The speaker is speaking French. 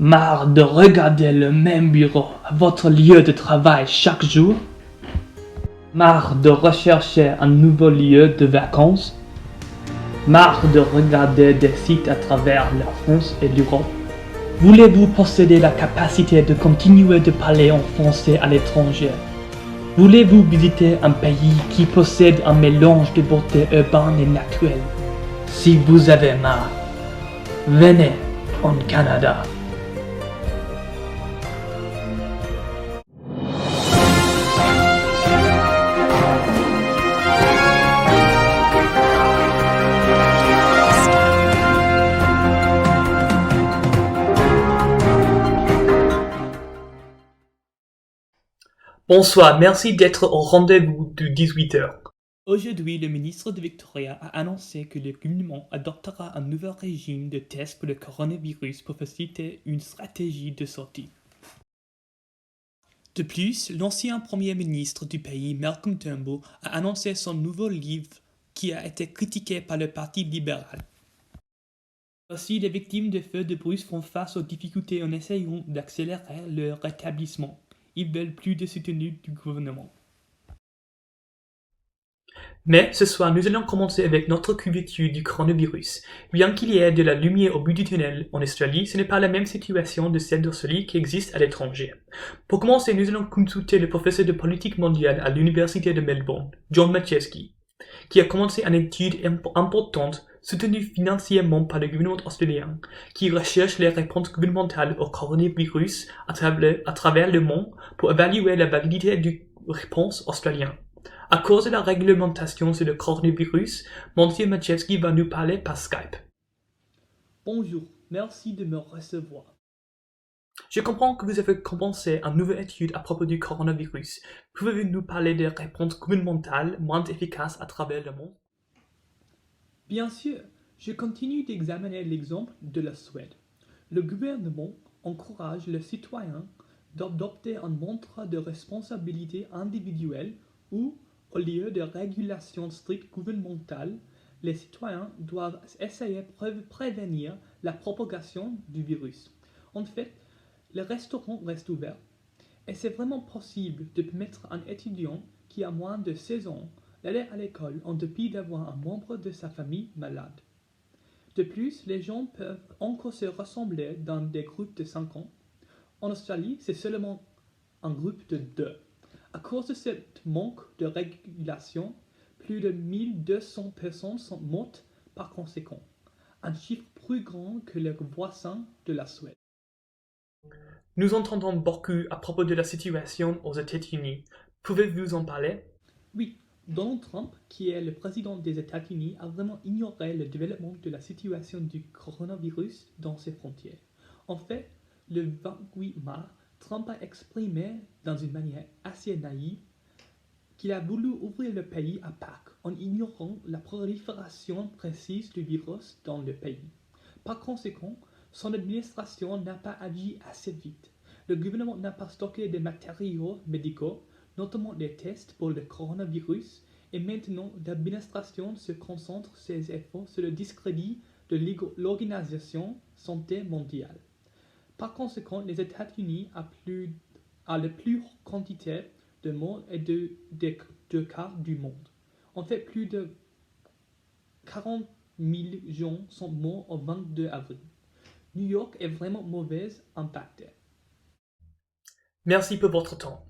Marre de regarder le même bureau à votre lieu de travail chaque jour? Marre de rechercher un nouveau lieu de vacances? Marre de regarder des sites à travers la France et l'Europe? Voulez-vous posséder la capacité de continuer de parler en français à l'étranger? Voulez-vous visiter un pays qui possède un mélange de beauté urbaine et naturelle? Si vous avez marre, venez au Canada. Bonsoir, merci d'être au rendez-vous de 18h. Aujourd'hui, le ministre de Victoria a annoncé que le gouvernement adoptera un nouveau régime de tests pour le coronavirus pour faciliter une stratégie de sortie. De plus, l'ancien premier ministre du pays, Malcolm Turnbull, a annoncé son nouveau livre qui a été critiqué par le Parti libéral. Aussi, les victimes de feux de brousse font face aux difficultés en essayant d'accélérer leur rétablissement. Ils veulent plus de soutien du gouvernement. Mais ce soir, nous allons commencer avec notre couverture du coronavirus. Bien qu'il y ait de la lumière au bout du tunnel en Australie, ce n'est pas la même situation de celle d'Australie qui existe à l'étranger. Pour commencer, nous allons consulter le professeur de politique mondiale à l'Université de Melbourne, John Maciejewski, qui a commencé une étude importante soutenue financièrement par le gouvernement australien, qui recherche les réponses gouvernementales au coronavirus à travers le monde pour évaluer la validité du réponse australienne. À cause de la réglementation sur le coronavirus, Monsieur Maciejewski va nous parler par Skype. Bonjour, merci de me recevoir. Je comprends que vous avez commencé une nouvelle étude à propos du coronavirus. Pouvez-vous nous parler des réponses gouvernementales moins efficaces à travers le monde? Bien sûr, je continue d'examiner l'exemple de la Suède. Le gouvernement encourage les citoyens d'adopter un mantra de responsabilité individuelle où, au lieu de régulations strictes gouvernementales, les citoyens doivent essayer de prévenir la propagation du virus. En fait, les restaurants restent ouverts et c'est vraiment possible de permettre à un étudiant qui a moins de 16 ans d'aller à l'école en dépit d'avoir un membre de sa famille malade. De plus, les gens peuvent encore se rassembler dans des groupes de 5 ans. En Australie, c'est seulement un groupe de 2. À cause de ce manque de régulation, plus de 1200 personnes sont mortes par conséquent, un chiffre plus grand que leurs voisins de la Suède. Nous entendons beaucoup à propos de la situation aux États-Unis. Pouvez-vous en parler? Oui, Donald Trump, qui est le président des États-Unis, a vraiment ignoré le développement de la situation du coronavirus dans ses frontières. En fait, le 28 mars, Trump a exprimé, dans une manière assez naïve, qu'il a voulu ouvrir le pays à Pâques en ignorant la prolifération précise du virus dans le pays. Par conséquent, son administration n'a pas agi assez vite. Le gouvernement n'a pas stocké des matériaux médicaux, notamment des tests pour le coronavirus, et maintenant l'administration se concentre ses efforts sur le discrédit de l'Organisation Santé mondiale. Par conséquent, les États-Unis a la plus grande quantité de morts et de cas du monde. En fait, plus de 40 000 gens sont morts au 22 avril. New York est vraiment mauvaise impactée. Merci pour votre temps.